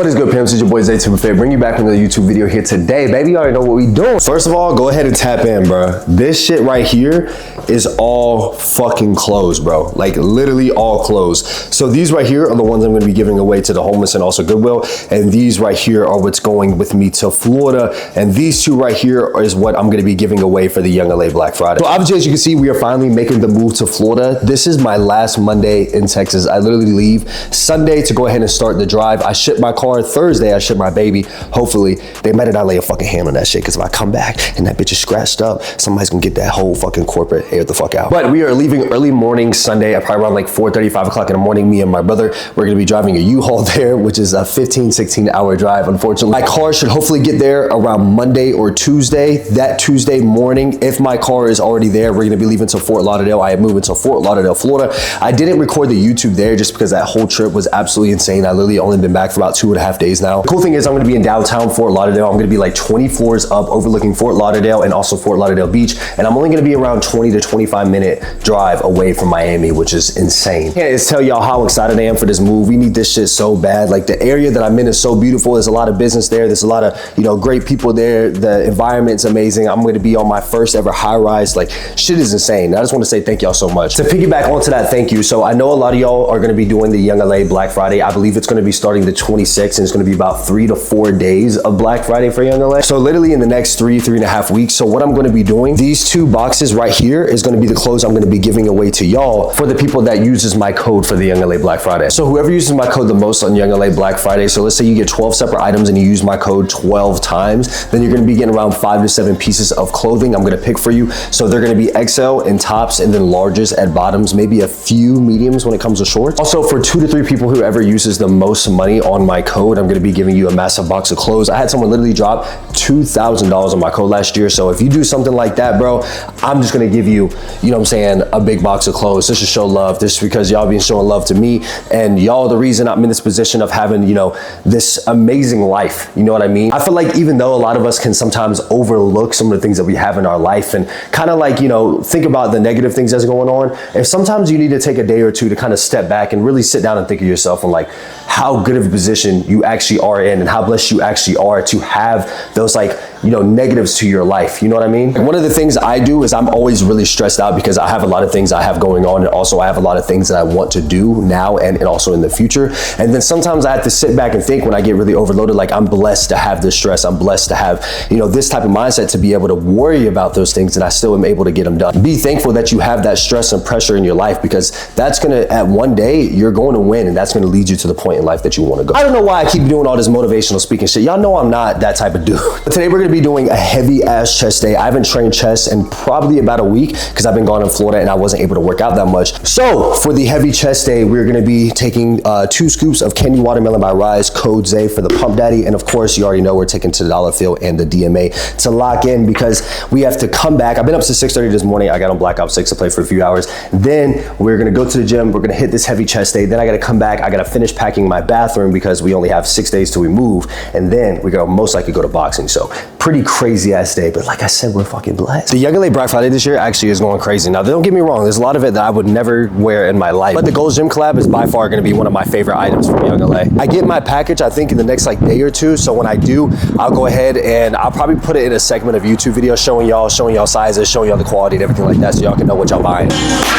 What is good, pimps? It's your boy Zay Fit. Bring you back with another YouTube video here today, baby. You already know what we doing. First of all, go ahead and tap in, bro. This shit right here is all fucking clothes, bro. Like literally all clothes. So these right here are the ones I'm gonna be giving away to the homeless and also Goodwill. And these right here are what's going with me to Florida. And these two right here is what I'm gonna be giving away for the Young LA Black Friday. So obviously, as you can see, we are finally making the move to Florida. This is my last Monday in Texas. I literally leave Sunday to go ahead and start the drive. I ship my car Thursday. I ship my baby. Hopefully, they better not lay a fucking hand on that shit, because if I come back and that bitch is scratched up, somebody's gonna get that whole fucking corporate air the fuck out. But we are leaving early morning Sunday at probably around like 4:30, 5 o'clock in the morning. Me and my brother, we're gonna be driving a U-Haul there, which is a 15, 16 hour drive, unfortunately. My car should hopefully get there around Monday or Tuesday. That Tuesday morning, if my car is already there, we're gonna be leaving to Fort Lauderdale. I am moving to Fort Lauderdale, Florida. I didn't record the YouTube there just because that whole trip was absolutely insane. I literally only been back for about 2.5 days now. The cool thing is I'm gonna be in downtown Fort Lauderdale. I'm gonna be like 20 floors up overlooking Fort Lauderdale and also Fort Lauderdale Beach. And I'm only gonna be around 20 to 25 minute drive away from Miami, which is insane. I can't just tell y'all how excited I am for this move. We need this shit so bad. Like the area that I'm in is so beautiful. There's a lot of business there. There's a lot of, you know, great people there. The environment's amazing. I'm gonna be on my first ever high rise. Like shit is insane. I just wanna say thank y'all so much. To piggyback onto that, thank you. So I know a lot of y'all are gonna be doing the Young LA Black Friday. I believe it's gonna be starting the 26th and it's gonna be about 3 to 4 days of Black Friday for Young LA. So literally in the next 3.5 weeks. So what I'm gonna be doing, these two boxes right here is gonna be the clothes I'm gonna be giving away to y'all for the people that uses my code for the Young LA Black Friday. So whoever uses my code the most on Young LA Black Friday, so let's say you get 12 separate items and you use my code 12 times, then you're gonna be getting around 5 to 7 pieces of clothing I'm gonna pick for you. So they're gonna be XL in tops and then larges at bottoms, maybe a few mediums when it comes to shorts. Also for 2 to 3 people whoever uses the most money on my code, I'm gonna be giving you a massive box of clothes. I had someone literally drop $2,000 on my code last year. So if you do something like that, bro, I'm just gonna give you, you know what I'm saying, a big box of clothes. This is show love. This is because y'all been showing love to me, and y'all the reason I'm in this position of having, you know, this amazing life. You know what I mean? I feel like even though a lot of us can sometimes overlook some of the things that we have in our life and kind of like, you know, think about the negative things that's going on, if sometimes you need to take a day or two to kind of step back and really sit down and think of yourself and like how good of a position you actually are in and how blessed you actually are to have those like, you know, negatives to your life. You know what I mean? And one of the things I do is I'm always really stressed out because I have a lot of things I have going on, and also I have a lot of things that I want to do now and also in the future. And then sometimes I have to sit back and think when I get really overloaded, like I'm blessed to have this stress. I'm blessed to have, you know, this type of mindset to be able to worry about those things, and I still am able to get them done. Be thankful that you have that stress and pressure in your life, because that's gonna, at one day, you're going to win, and that's gonna lead you to the point in life that you wanna go. I don't know why I keep doing all this motivational speaking shit. Y'all know I'm not that type of dude. But today we're gonna be doing a heavy ass chest day. I haven't trained chest in probably about a week because I've been gone in Florida and I wasn't able to work out that much. So for the heavy chest day, we're gonna be taking 2 scoops of candy watermelon by Rise, code Zay for the Pump Daddy. And of course, you already know we're taking to the Dollar Field and the DMA to lock in, because we have to come back. I've been up since 6:30 this morning. I got on Black Ops 6 to play for a few hours. Then we're gonna go to the gym. We're gonna hit this heavy chest day. Then I gotta come back. I gotta finish packing my bathroom because we only have 6 days till we move. And then we're gonna most likely go to boxing. So pretty crazy ass day. But like I said, we're fucking blessed. The Young LA Black Friday this year actually is going crazy. Now, don't get me wrong. There's a lot of it that I would never wear in my life. But the Gold's Gym collab is by far gonna be one of my favorite items from Young LA. I get my package, I think, in the next like day or two. So when I do, I'll go ahead and I'll probably put it in a segment of YouTube video showing y'all sizes, showing y'all the quality and everything like that, so y'all can know what y'all buying.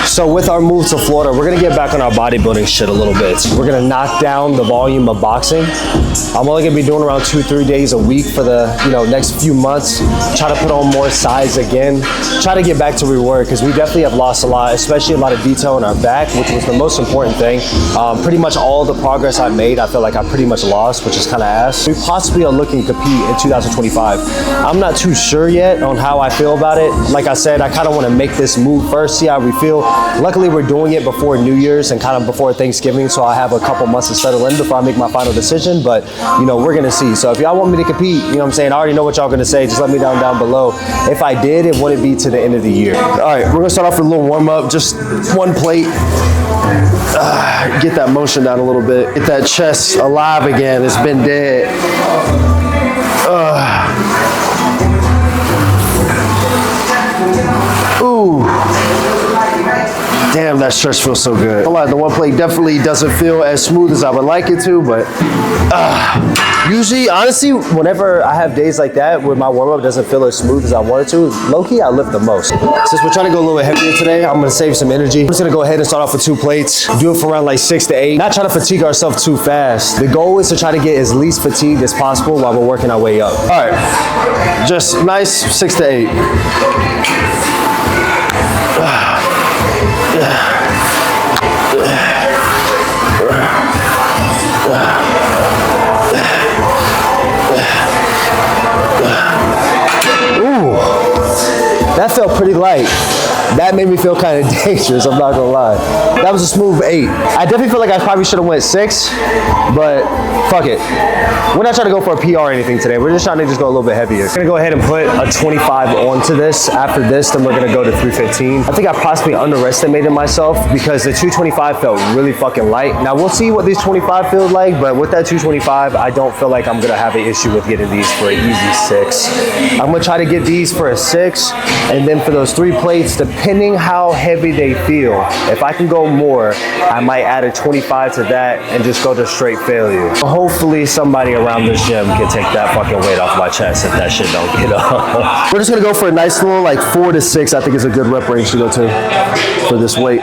So with our move to Florida, we're gonna get back on our bodybuilding shit a little bit. We're gonna knock down the volume of boxing. I'm only gonna be doing around 2-3 days a week for the, you know, next few months. Try to put on more size again. Try to get back to where we were, because we definitely have lost a lot, especially a lot of detail in our back, which was the most important thing. Pretty much all the progress I made, I feel like I pretty much lost, which is kind of ass. We possibly are looking to compete in 2025. I'm not too sure yet on how I feel about it. Like I said, I kind of want to make this move first, see how we feel. Luckily, we're doing it before New Year's and kind of before Thanksgiving, so I have a couple months to settle in before I make my final decision. But, you know, we're going to see. So if y'all want me to compete, you know what I'm saying, I already know what y'all going to say. Just let me know down below. If I did, it wouldn't be to the end of the year. All right, we're going to start off with a little warm up. Just one plate. Get that motion down a little bit. Get that chest alive again. It's been dead. Ooh. Damn, that stretch feels so good. The one plate definitely doesn't feel as smooth as I would like it to, but usually, honestly, whenever I have days like that where my warm-up doesn't feel as smooth as I want it to, low-key, I lift the most. Since we're trying to go a little bit heavier today, I'm gonna save some energy. I'm just gonna go ahead and start off with 2 plates, do it for around like 6 to 8. Not trying to fatigue ourselves too fast. The goal is to try to get as least fatigued as possible while we're working our way up. All right, just nice 6 to 8. Ooh, that felt pretty light. That made me feel kind of dangerous, I'm not gonna lie. That was a smooth 8. I definitely feel like I probably should have went 6, but fuck it. We're not trying to go for a PR or anything today. We're just trying to just go a little bit heavier. I'm gonna go ahead and put a 25 onto this. After this, then we're gonna go to 315. I think I possibly underestimated myself because the 225 felt really fucking light. Now we'll see what these 25 feel like, but with that 225, I don't feel like I'm gonna have an issue with getting these for an easy 6. I'm gonna try to get these for a 6, and then for those 3 plates, depending how heavy they feel, if I can go more, I might add a 25 to that and just go to straight failure. Hopefully somebody around this gym can take that fucking weight off my chest if that shit don't get up. We're just gonna go for a nice little like 4 to 6, I think is a good rep range to go to for this weight.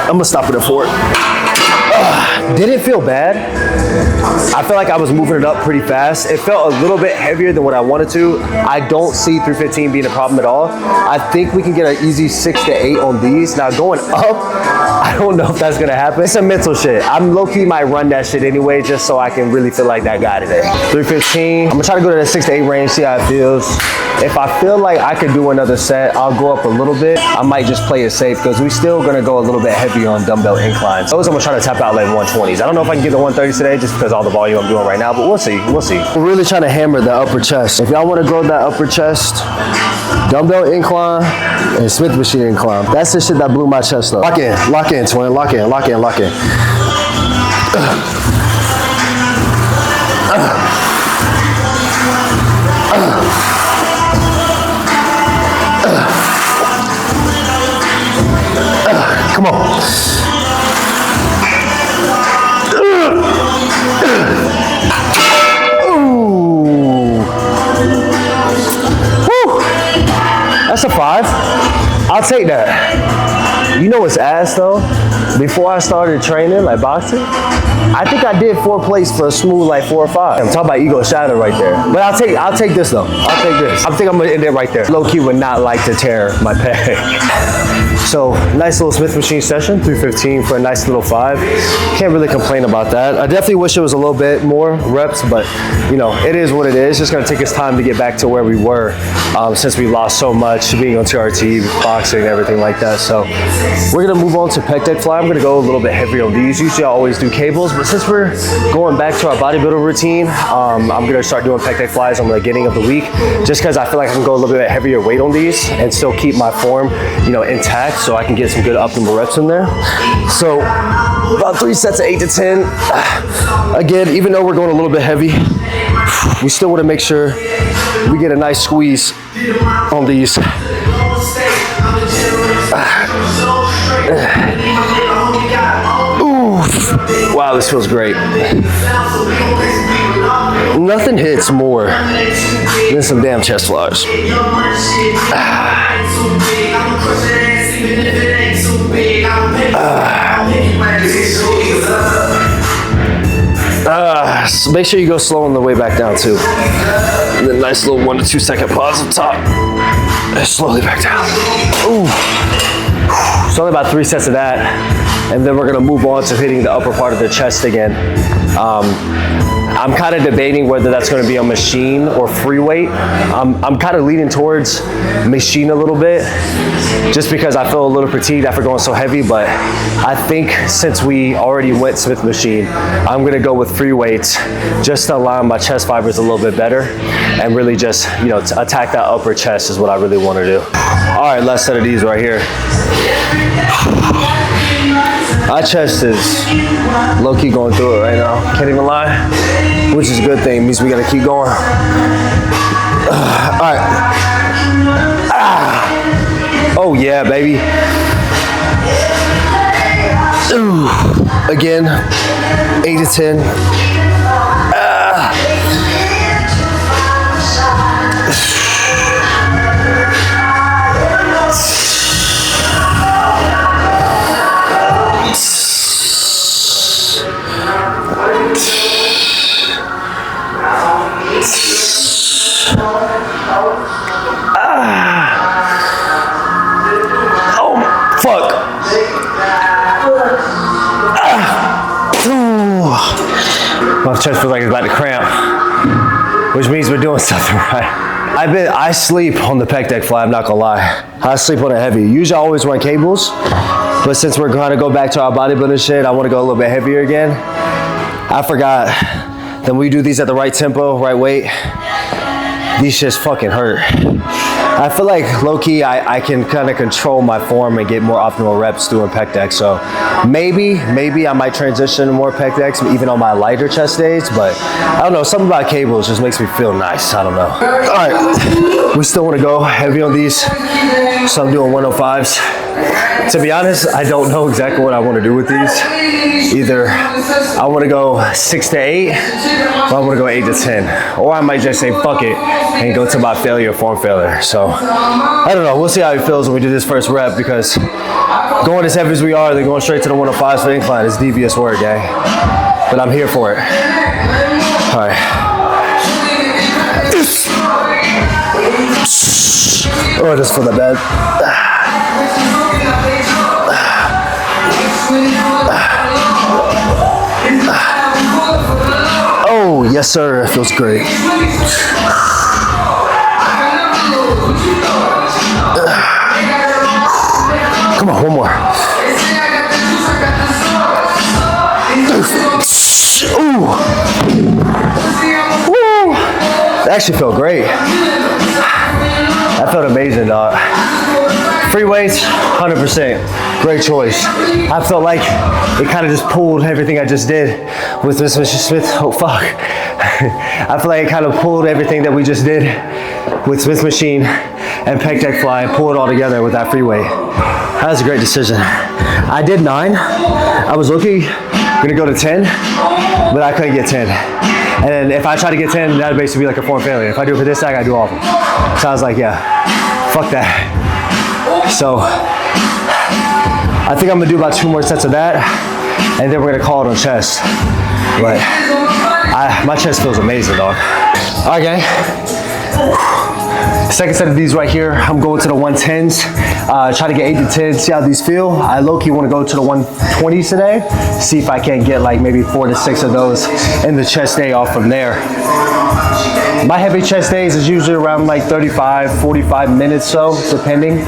I'm gonna stop it at 4. Didn't feel bad. I feel like I was moving it up pretty fast. It felt a little bit heavier than what I wanted to. I don't see 315 being a problem at all. I think we can get an easy 6 to 8 on these. Now going up, I don't know if that's gonna happen. It's a mental shit. I'm low-key might run that shit anyway just so I can really feel like that guy today. 315, I'm gonna try to go to that 6 to 8 range, see how it feels. If I feel like I could do another set, I'll go up a little bit. I might just play it safe because we're still gonna go a little bit heavier on dumbbell inclines. Those I'm gonna try to tap out like 120s. I don't know if I can get the 130s today just because all the volume I'm doing right now, but we'll see, we'll see. We're really trying to hammer the upper chest. If y'all wanna grow that upper chest, dumbbell incline and Smith machine incline. That's the shit that blew my chest up. Lock in, twin, lock in, lock in, lock in. Come on. Ooh. Woo. That's a 5. I'll take that. You know what's ass though? Before I started training, like boxing, I think I did 4 plates for a smooth like 4 or 5. I'm talking about ego shadow right there. But I'll take this though. I'll take this. I think I'm gonna end it right there. Low key would not like to tear my pec. So nice little Smith machine session, 315 for a nice little 5. Can't really complain about that. I definitely wish it was a little bit more reps, but you know, it is what it is. It's just gonna take us time to get back to where we were since we lost so much being on TRT, boxing, and everything like that. So we're gonna move on to pec deck fly. I'm gonna go a little bit heavier on these. Usually I always do cables, but since we're going back to our bodybuilder routine, I'm gonna start doing pec deck flies on the beginning of the week, just because I feel like I can go a little bit heavier weight on these and still keep my form, you know, intact, so I can get some good optimal reps in there. So about 3 sets of 8 to 10. Again, even though we're going a little bit heavy, we still want to make sure we get a nice squeeze on these. Ooh. Wow, this feels great. Nothing hits more than some damn chest flies. So make sure you go slow on the way back down too. And then nice little 1 to 2 second pause up top. And slowly back down. Ooh. It's only about 3 sets of that. And then we're gonna move on to hitting the upper part of the chest again. I'm kind of debating whether that's going to be a machine or free weight. I'm kind of leaning towards machine a little bit, just because I feel a little fatigued after going so heavy. But I think since we already went Smith machine, I'm going to go with free weights just to align my chest fibers a little bit better and really just, you know, to attack that upper chest is what I really want to do. All right, last set of these right here. My chest is low-key going through it right now. Can't even lie, which is a good thing. It means we gotta keep going. All right. Oh yeah, baby. Ooh. Again, 8 to 10. Oh, fuck. My chest feels like it's about to cramp, which means we're doing something right. I sleep on the pec deck fly, I'm not gonna lie. I sleep on it heavy. Usually I always run cables, but since we're gonna go back to our bodybuilding shit, I wanna go a little bit heavier again. I forgot that when we do these at the right tempo, right weight, these shits fucking hurt. I feel like low-key I can kind of control my form and get more optimal reps doing pec decks. So maybe I might transition to more pec decks even on my lighter chest days, but I don't know, something about cables just makes me feel nice. I don't know. All right, we still want to go heavy on these, so I'm doing 105s. To be honest, I don't know exactly what I want to do with these. Either I want to go 6 to 8, or I want to go 8 to 10. Or I might just say fuck it and go to my failure, form failure. So I don't know, we'll see how it feels when we do this first rep, because going as heavy as we are, then going straight to the 105s for the incline is devious work, gang. But I'm here for it. All right. Oh, I just feel that bad. Oh, yes, sir. It feels great. Come on, one more. Ooh. Woo. That actually felt great. That felt amazing, dog. Free weights, 100%. Great choice. I felt like it kind of just pulled everything I just did with Mr. Smith. Oh, fuck. I feel like it kind of pulled everything that we just did with Smith machine and pec deck fly and pulled it all together with that free weight. That was a great decision. I did 9. I was gonna go to 10, but I couldn't get 10. And then if I try to get 10, that'd basically be like a form failure. If I do it for this stack, I do all of them. So I was like, yeah, fuck that. So I think I'm gonna do about 2 more sets of that, and then we're gonna call it on chest. But my chest feels amazing, dog. All right, gang. Second set of these right here, I'm going to the 110s. Try to get 8 to 10, see how these feel. I low-key want to go to the 120s today, see if I can get like maybe 4 to 6 of those in the chest day off from there. My heavy chest days is usually around like 35, 45 minutes so, depending.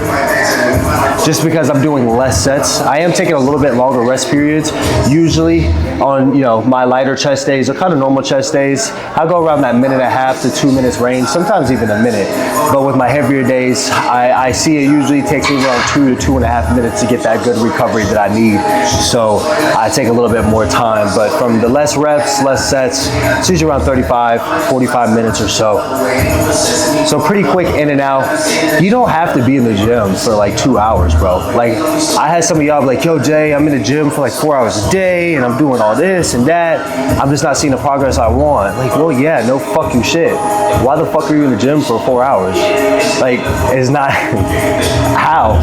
Just because I'm doing less sets. I am taking a little bit longer rest periods. Usually on, my lighter chest days or kind of normal chest days, I go around that 1.5 to 2 minutes range, sometimes even a minute. But with my heavier days, I see it usually takes me around 2 to 2.5 minutes to get that good recovery that I need. So I take a little bit more time, but from the less reps, less sets, it's usually around 35, 45 minutes or so. So pretty quick in and out. You don't have to be in the gym for like 2 hours, bro. Like I had some of y'all like, yo Jay, I'm in the gym for like 4 hours a day and I'm doing all this and that. I'm just not seeing the progress I want. Like, well, yeah, no fucking shit. Why the fuck are you in the gym for 4 hours? Like, it's not, how?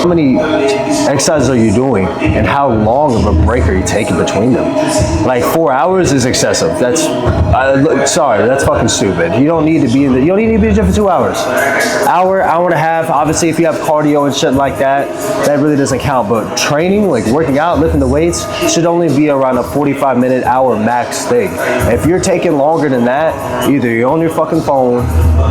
How many exercises are you doing and how long of a break are you taking between them? Like 4 hours is excessive. That's, sorry, that's fucking stupid. You don't need to be in the gym for 2 hour, hour and a half. Obviously, if you have cardio and shit like that, that really doesn't count. But training, like working out, lifting the weights, should only be around a 45-minute, hour max thing. If you're taking longer than that, either you're on your fucking phone,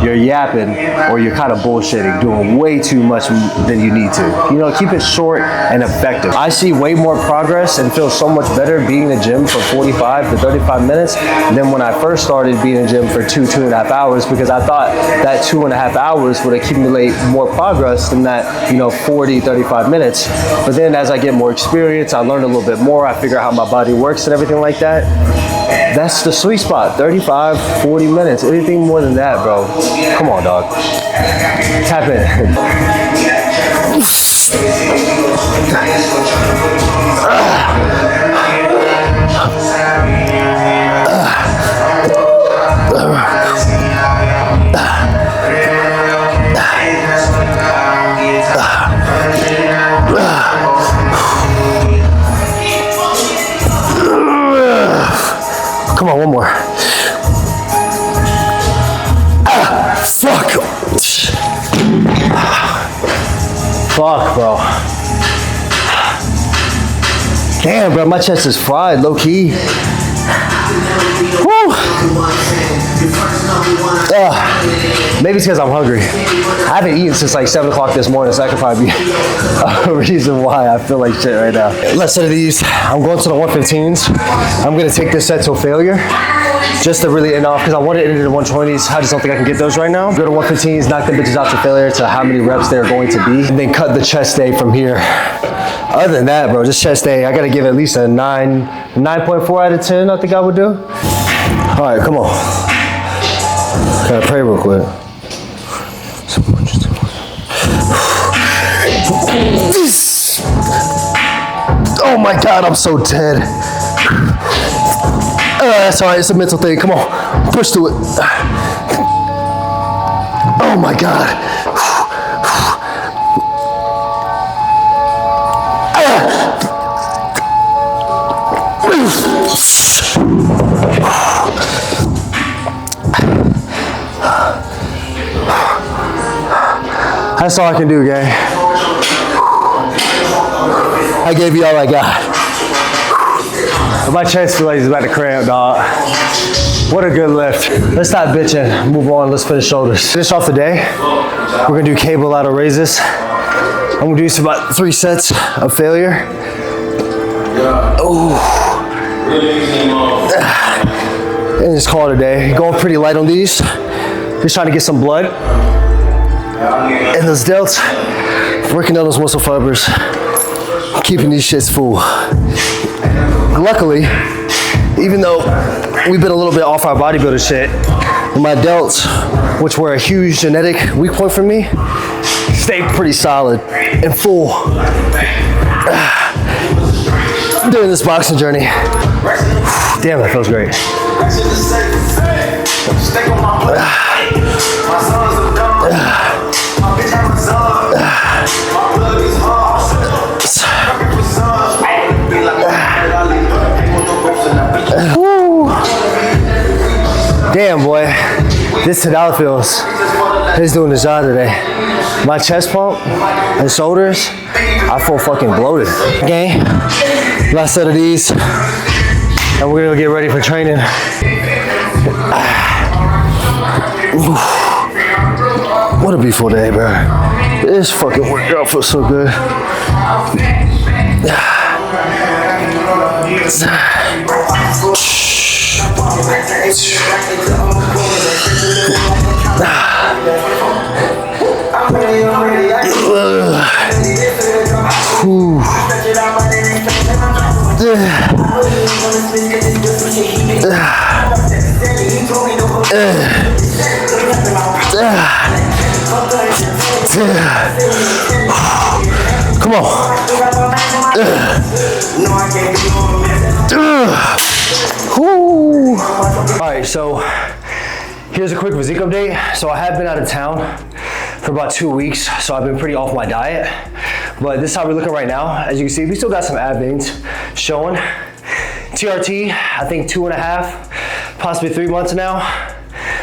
you're yapping, or you're kind of bullshitting, doing way too much than you need to. Keep it short and effective. I see way more progress and feel so much better being in the gym for 45 to 35 minutes than when I first started being in the gym gym for 2.5 hours because I thought that 2.5 hours would accumulate more progress than that, 40, 35 minutes. But then as I get more experience, I learn a little bit more, I figure out how my body works and everything like that. That's the sweet spot, 35, 40 minutes. Anything more than that, bro. Come on, dog. Tap in. Come on, one more. Fuck. Fuck, bro. Damn, bro, my chest is fried, low key. Woo. Maybe it's because I'm hungry. I haven't eaten since like 7 o'clock this morning, so that could probably be a reason why I feel like shit right now. Let's set of these. I'm going to the 115s. I'm gonna take this set to failure, just to really end off, because I want to end it in the 120s. I just don't think I can get those right now. Go to 115s, knock the bitches out to failure to how many reps they're going to be, and then cut the chest day from here. Other than that, bro, just chest day, I gotta give it at least a 9.4 out of 10, I think I would do. All right, come on. Gotta pray real quick. Oh my God, I'm so dead. That's all right, it's a mental thing. Come on, push through it. Oh my God. That's all I can do, gang. I gave you all I got. My chest feels like it's about to cramp, dog. What a good lift. Let's stop bitching, move on, let's finish shoulders. Finish off the day, we're gonna do cable ladder raises. I'm gonna do about 3 sets of failure. Oh. And just call it a day. Going pretty light on these. Just trying to get some blood. And those delts, working on those muscle fibers, keeping these shits full. Luckily, even though we've been a little bit off our bodybuilder shit, my delts, which were a huge genetic weak point for me, stayed pretty solid and full during this boxing journey. Damn, that feels great. Woo. Damn, boy, this Tadala feels is doing the job today. My chest pump and shoulders, I feel fucking bloated. Okay, last set of these, and we're gonna get ready for training. What a beautiful day, bro. This fucking workout feels so good. Come on. All right, so here's a quick physique update. So I have been out of town for about 2 weeks, so I've been pretty off my diet. But this is how we're looking right now. As you can see, we still got some ab veins showing. TRT, I think 2.5, possibly 3 months now.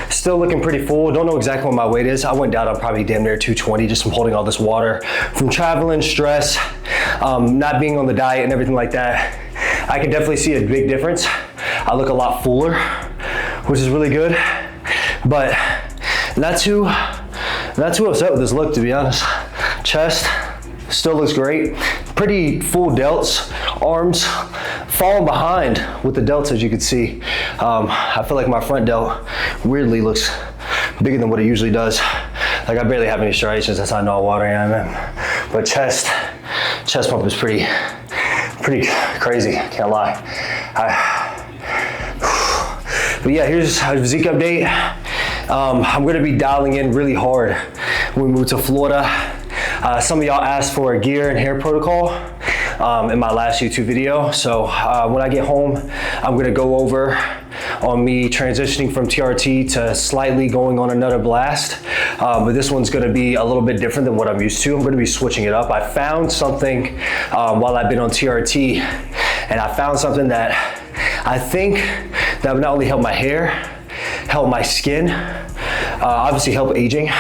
Still looking pretty full. Don't know exactly what my weight is. I went down on probably damn near 220 just from holding all this water, from traveling, stress, not being on the diet and everything like that. I can definitely see a big difference. I look a lot fuller, which is really good, but not too upset with this look, to be honest. Chest still looks great. pretty full delts, arms falling behind with the delts, as you can see. I feel like my front delt weirdly looks bigger than what it usually does. Like I barely have any striations, that's how I know how watery I am. But chest pump is pretty crazy, can't lie. But yeah, here's a physique update. I'm gonna be dialing in really hard when we move to Florida. Some of y'all asked for a gear and hair protocol in my last YouTube video. So when I get home, I'm gonna go over on me transitioning from TRT to slightly going on another blast. But this one's gonna be a little bit different than what I'm used to. I'm gonna be switching it up. I found something while I've been on TRT, and I found something that I think that would not only help my hair, help my skin, obviously help aging,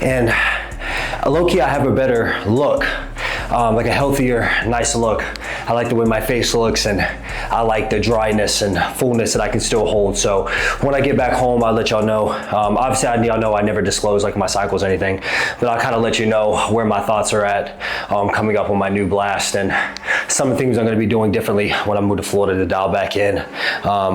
and low-key I have a better look, like a healthier, nice look. I like the way my face looks, and I like the dryness and fullness that I can still hold. So when I get back home, I'll let y'all know. Obviously, y'all know I never disclose like my cycles or anything, but I'll kind of let you know where my thoughts are at coming up on my new blast, and some of the things I'm gonna be doing differently when I move to Florida to dial back in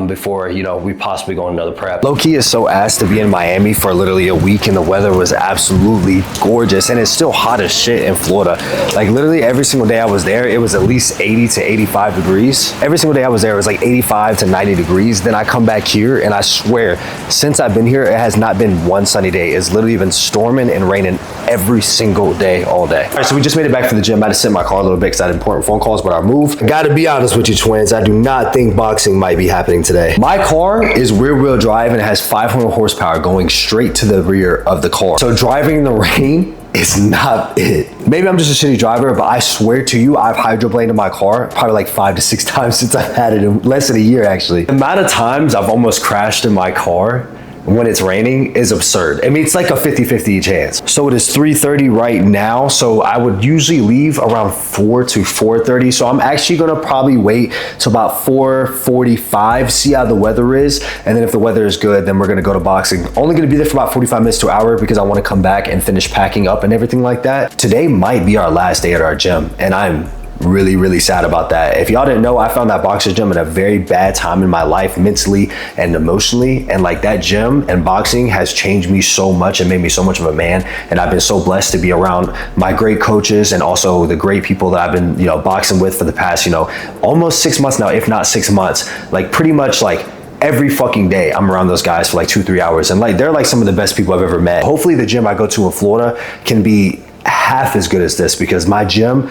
before, you know, we possibly go on another prep. Low-key is so ass to be in Miami for literally a week, and the weather was absolutely gorgeous, and it's still hot as shit in Florida. Like literally every single day I was there, it was at least 80 to 85 degrees. Every single day I was there, it was like 85 to 90 degrees. Then I come back here, and I swear, since I've been here, it has not been one sunny day. It's literally been storming and raining every single day, all day. All right, so we just made it back to the gym. I had to sit in my car a little bit because I had important phone calls, but I moved. I gotta be honest with you, twins, I do not think boxing might be happening today. My car is rear-wheel drive, and it has 500 horsepower going straight to the rear of the car. So driving in the rain is not it. Maybe I'm just a shitty driver, but I swear to you, I've hydroplaned in my car probably like 5 to 6 times since I've had it, in less than a year actually. The amount of times I've almost crashed in my car when it's raining is absurd. I mean, it's like a 50-50 chance. So it is 3:30 right now. So I would usually leave around 4 to 4:30. So I'm actually gonna probably wait till about 4:45, see how the weather is. And then if the weather is good, then we're gonna go to boxing. Only gonna be there for about 45 minutes to an hour because I wanna come back and finish packing up and everything like that. Today might be our last day at our gym, and I'm really sad about that. If y'all didn't know, I found that boxer gym at a very bad time in my life, mentally and emotionally, and like that gym and boxing has changed me so much and made me so much of a man. And I've been so blessed to be around my great coaches and also the great people that I've been, you know, boxing with for the past, you know, almost 6 months now, if not 6 months. Like pretty much like every fucking day I'm around those guys for like 2-3 hours, and like they're like some of the best people I've ever met. Hopefully the gym I go to in Florida can be half as good as this, because my gym,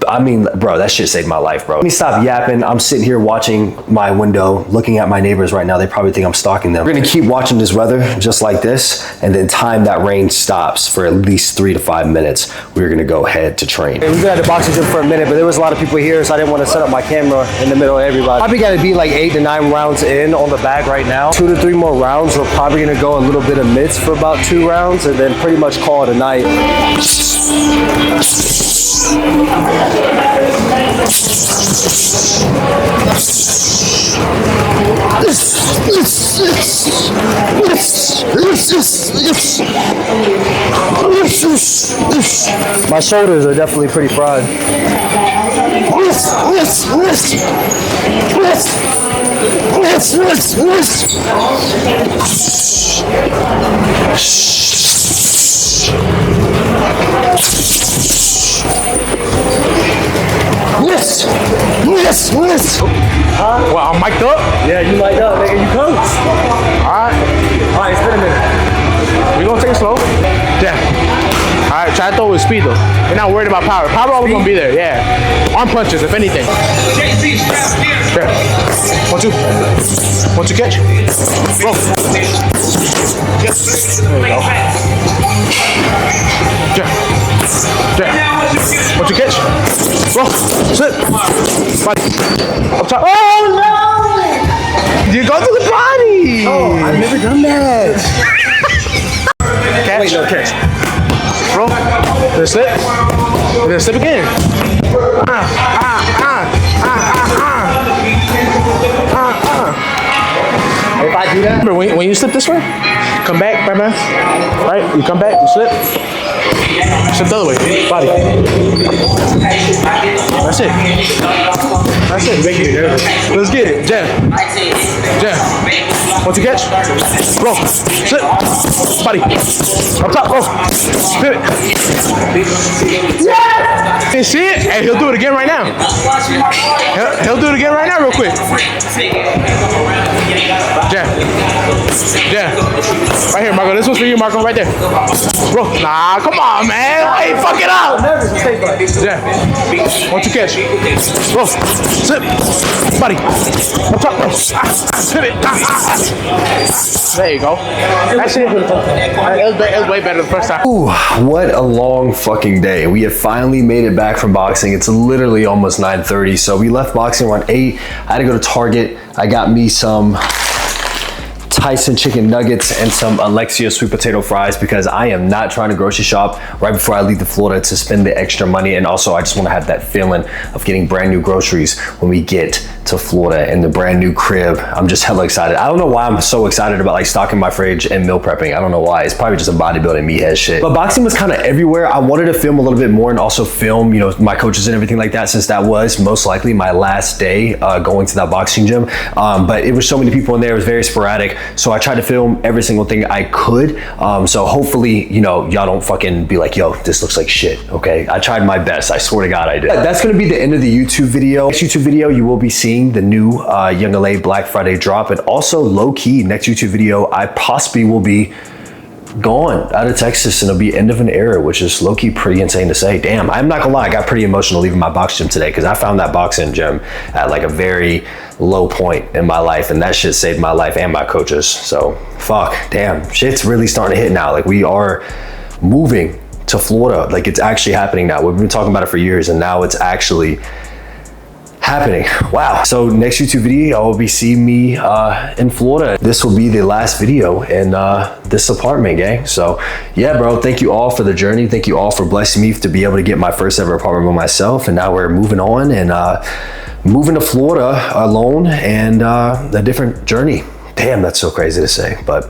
I mean, bro, that shit saved my life, bro. Let me stop yapping. I'm sitting here watching my window, looking at my neighbors right now. They probably think I'm stalking them. We're gonna keep watching this weather just like this, and then time that rain stops for at least 3 to 5 minutes, we're gonna go ahead to train. We've been at the boxing gym for a minute, but there was a lot of people here, so I didn't want to set up my camera in the middle of everybody. Probably gotta be like 8 to 9 rounds in on the bag right now. 2 to 3 more rounds. We're probably gonna go a little bit of mitts for about 2 rounds, and then pretty much call it a night. My shoulders are definitely pretty fried. Yes. Well, I'm mic'd up? Yeah, you mic'd up, nigga. You coach. Alright, Alright, it's been a minute. we gonna take it slow. Yeah. Alright, try to throw with speed though. You're not worried about power. Power always gonna be there, yeah. Arm punches, if anything. Yeah. 1, 2. 1, 2, catch. Roll. There you go. Yeah. 1, 2, catch. Roll. Slip. Body. Up top. Oh no! You go to the body! Oh, I've never done that. Catch. Wait, no, catch. Roll. Then slip. And then slip again. If I do that, Remember, when you slip this way, come back, right? You come back, you slip. Slip the other way. Body. it. That's it. Making me nervous. Let's get it. Jab. Jab. Once you catch, roll. Sit. Body. Up top, roll. Pivot. Yeah! You see it? Hey, he'll do it again right now. He'll do it again right now real quick. Jab. Jab. Right here, Marco. This one's for you, Marco. Right there. Roll. Nah, come on, man. Why you fuck it up? Jab. Once you catch, roll. Sit. Body. Up top, roll. Pivot. There you go. That's it. It was way better the first time. Ooh, what a long fucking day. We have finally made it back from boxing. It's literally almost 9:30. So we left boxing around 8. I had to go to Target. I got me some Tyson chicken nuggets and some Alexia sweet potato fries because I am not trying to grocery shop right before I leave to Florida to spend the extra money. And also I just want to have that feeling of getting brand new groceries when we get to Florida in the brand new crib. I'm just hella excited. I don't know why I'm so excited about like stocking my fridge and meal prepping. I don't know why. It's probably just a bodybuilding meathead shit. But boxing was kind of everywhere. I wanted to film a little bit more and also film, you know, my coaches and everything like that, since that was most likely my last day going to that boxing gym. But it was so many people in there. It was very sporadic. So I tried to film every single thing I could. So hopefully, you know, y'all don't fucking be like, yo, this looks like shit, okay? I tried my best. I swear to God I did. That's gonna be the end of the YouTube video. Next YouTube video, you will be seeing the new Young LA Black Friday drop. And also low key, next YouTube video, I possibly will be gone out of Texas and it'll be end of an era, which is low key pretty insane to say. Damn, I'm not gonna lie, I got pretty emotional leaving my box gym today because I found that boxing gym at like a very low point in my life, and that shit saved my life and my coaches. So fuck, damn, shit's really starting to hit now. Like we are moving to Florida. Like it's actually happening now. We've been talking about it for years and now it's actually happening. Wow. So next YouTube video, I will be seeing me in Florida. This will be the last video in this apartment, gang. So yeah, bro, thank you all for the journey. Thank you all for blessing me to be able to get my first ever apartment by myself. And now we're moving on and moving to Florida alone and a different journey. Damn, that's so crazy to say, but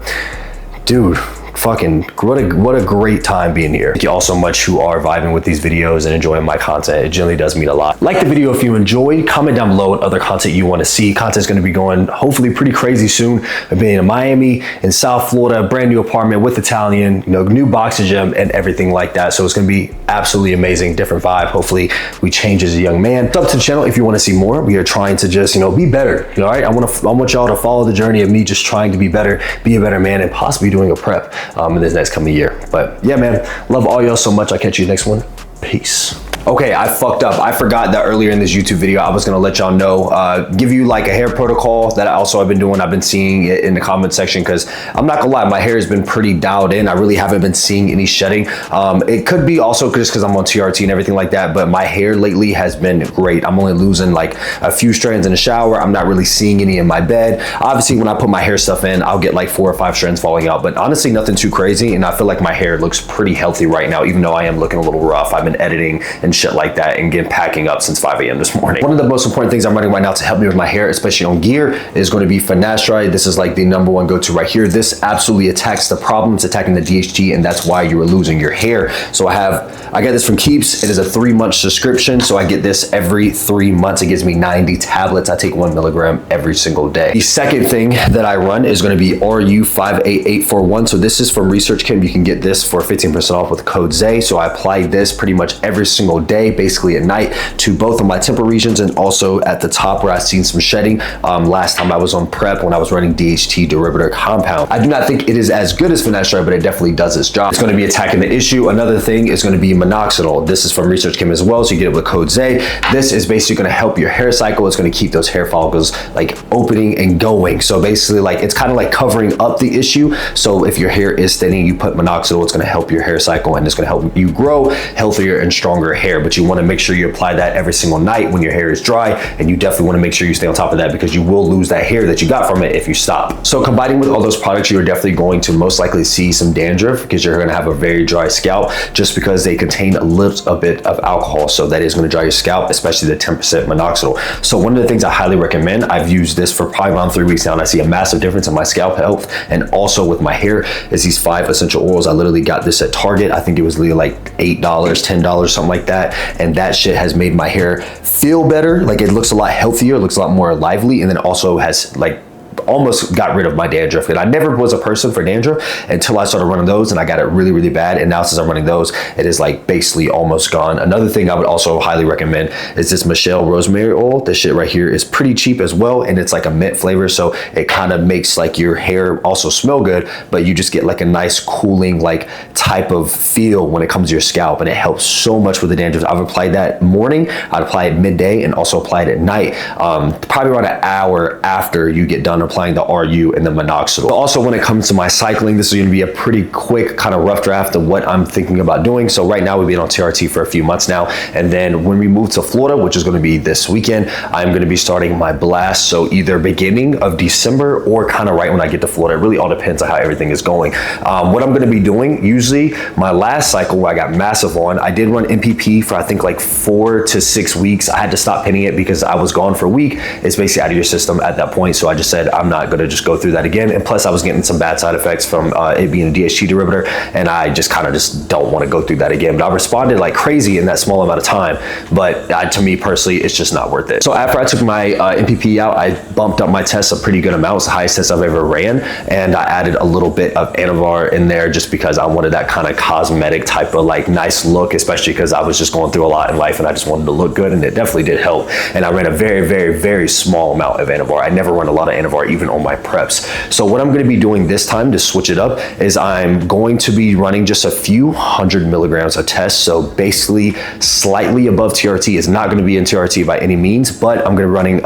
dude, fucking what a great time being here. Thank you all so much who are vibing with these videos and enjoying my content. It generally does mean a lot. Like the video if you enjoyed. Comment down below what other content you want to see. Content's going to be going hopefully pretty crazy soon. I've been in Miami, in South Florida, brand new apartment with Italian, you know, new boxing gym and everything like that. So it's going to be absolutely amazing, different vibe. Hopefully we change as a young man. Sub to the channel if you want to see more. We are trying to just, you know, be better. You know, all right? I want y'all to follow the journey of me just trying to be better, be a better man, and possibly doing a prep in this next coming year. But yeah, man, love all y'all so much. I'll catch you next one. Peace. Okay, I fucked up. I forgot that earlier in this YouTube video, I was gonna let y'all know, give you like a hair protocol that I've been doing. I've been seeing it in the comment section because I'm not gonna lie, my hair has been pretty dialed in. I really haven't been seeing any shedding. It could be also just because I'm on TRT and everything like that, but my hair lately has been great. I'm only losing like a few strands in the shower. I'm not really seeing any in my bed. Obviously, when I put my hair stuff in, I'll get like 4 or 5 strands falling out, but honestly, nothing too crazy. And I feel like my hair looks pretty healthy right now, even though I am looking a little rough. I've been editing and shit like that and packing up since 5 a.m. this morning. One of the most important things I'm running right now to help me with my hair, especially on gear, is going to be finasteride. This is like the #1 go-to right here. This absolutely attacks the problem. It's attacking the DHT, and that's why you are losing your hair. So I got this from Keeps. It is a 3-month subscription, so I get this every 3 months. It gives me 90 tablets. I take 1 milligram every single day. The second thing that I run is going to be RU58841. So this is from Research Kim. You can get this for 15% off with code ZAY. So I apply this pretty much every single day, basically at night, to both of my temple regions and also at the top where I've seen some shedding last time I was on prep when I was running DHT derivative compound. I do not think it is as good as finasteride, but it definitely does its job. It's going to be attacking the issue. Another thing is going to be minoxidil. This is from Research Kim as well, so you get it with code ZAY. This is basically going to help your hair cycle. It's going to keep those hair follicles like opening and going. So basically, like, it's kind of like covering up the issue. So if your hair is thinning, you put minoxidil, it's going to help your hair cycle and it's going to help you grow healthier and stronger hair. But you want to make sure you apply that every single night when your hair is dry, and you definitely want to make sure you stay on top of that because you will lose that hair that you got from it if you stop. So combining with all those products, you're definitely going to most likely see some dandruff because you're going to have a very dry scalp just because they contain a little bit of alcohol. So that is going to dry your scalp, especially the 10% minoxidil. So one of the things I highly recommend, I've used this for probably around 3 weeks now, and I see a massive difference in my scalp health and also with my hair, is these 5 essential oils. I literally got this at Target. I think it was like $8, $10, something like that. that. And that shit has made my hair feel better. Like it looks a lot healthier, it looks a lot more lively, and then also has like almost got rid of my dandruff. And I never was a person for dandruff until I started running those, and I got it really, really bad. And now since I'm running those, it is like basically almost gone. Another thing I would also highly recommend is this Michelle rosemary oil. This shit right here is pretty cheap as well, and it's like a mint flavor, so it kind of makes like your hair also smell good, but you just get like a nice cooling like type of feel when it comes to your scalp, and it helps so much with the dandruff. I've applied that morning, I'd apply it midday, and also apply it at night, probably around an hour after you get done applying the RU and the minoxidil. But also when it comes to my cycling, this is going to be a pretty quick kind of rough draft of what I'm thinking about doing. So right now we've been on TRT for a few months now, and then when we move to Florida, which is going to be this weekend, I'm going to be starting my blast. So either beginning of December or kind of right when I get to Florida. It really all depends on how everything is going. What I'm going to be doing, usually my last cycle where I got massive on, I did run MPP for I think like 4 to 6 weeks. I had to stop hitting it because I was gone for a week. It's basically out of your system at that point. So I just said, I'm not gonna just go through that again. And plus I was getting some bad side effects from it being a DHT derivative, and I just kind of just don't want to go through that again. But I responded like crazy in that small amount of time, but to me personally, it's just not worth it. So after I took my MPP out, I bumped up my tests a pretty good amount. It's the highest test I've ever ran, and I added a little bit of Anavar in there just because I wanted that kind of cosmetic type of like nice look, especially because I was just going through a lot in life and I just wanted to look good, and it definitely did help. And I ran a very, very, very small amount of Anavar. I never run a lot of Anavar even on my preps. So what I'm going to be doing this time to switch it up is I'm going to be running just a few 100 milligrams of test. So basically slightly above TRT. Is not going to be in TRT by any means, but I'm going to be running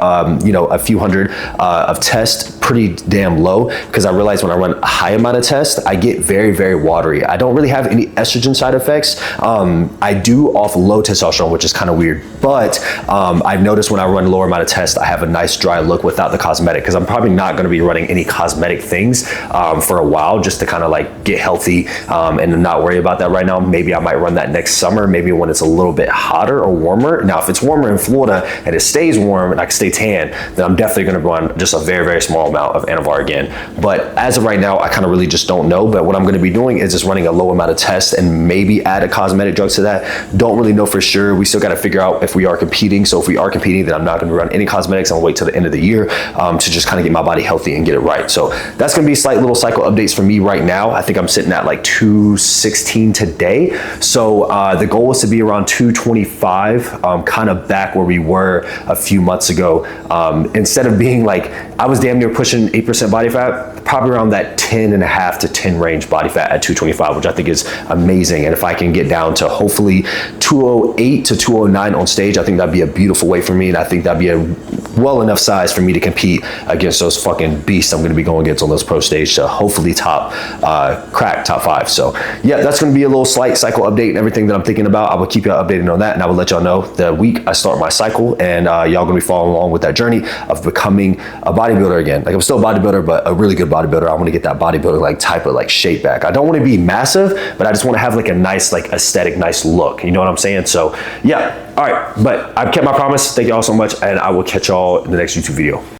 you know, a few hundred of test, pretty damn low, because I realize when I run a high amount of test, I get very, very watery. I don't really have any estrogen side effects. I do off low testosterone, which is kind of weird, but I've noticed when I run lower amount of test, I have a nice dry look without the cosmetic, because I'm probably not going to be running any cosmetic things for a while, just to kind of like get healthy and not worry about that right now. Maybe I might run that next summer, maybe when it's a little bit hotter or warmer. Now, if it's warmer in Florida and it stays warm and I can stay tan, then I'm definitely going to run just a very, very small amount of Anavar again. But as of right now, I kind of really just don't know. But what I'm going to be doing is just running a low amount of tests and maybe add a cosmetic drug to that. Don't really know for sure. We still got to figure out if we are competing. So if we are competing, then I'm not going to run any cosmetics. I'm going to wait till the end of the year to just kind of get my body healthy and get it right. So that's going to be slight little cycle updates for me right now. I think I'm sitting at like 216 today. So the goal is to be around 225, kind of back where we were a few months ago. Instead of being like, I was damn near pushing 8% body fat, probably around that 10.5 to 10 range body fat at 225, which I think is amazing. And if I can get down to hopefully 208 to 209 on stage, I think that'd be a beautiful way for me. And I think that'd be a well enough size for me to compete against those fucking beasts I'm going to be going against on those pro stage to hopefully crack top 5. So yeah, that's going to be a little slight cycle update and everything that I'm thinking about. I will keep y'all updated on that, and I will let y'all know the week I start my cycle, and y'all going to be following along with that journey of becoming a bodybuilder again. Like, I'm still a bodybuilder, but a really good bodybuilder. I want to get that bodybuilder like type of like shape back. I don't want to be massive, but I just want to have like a nice, like aesthetic, nice look. You know what I'm saying? So yeah. All right. But I've kept my promise. Thank you all so much, and I will catch y'all in the next YouTube video.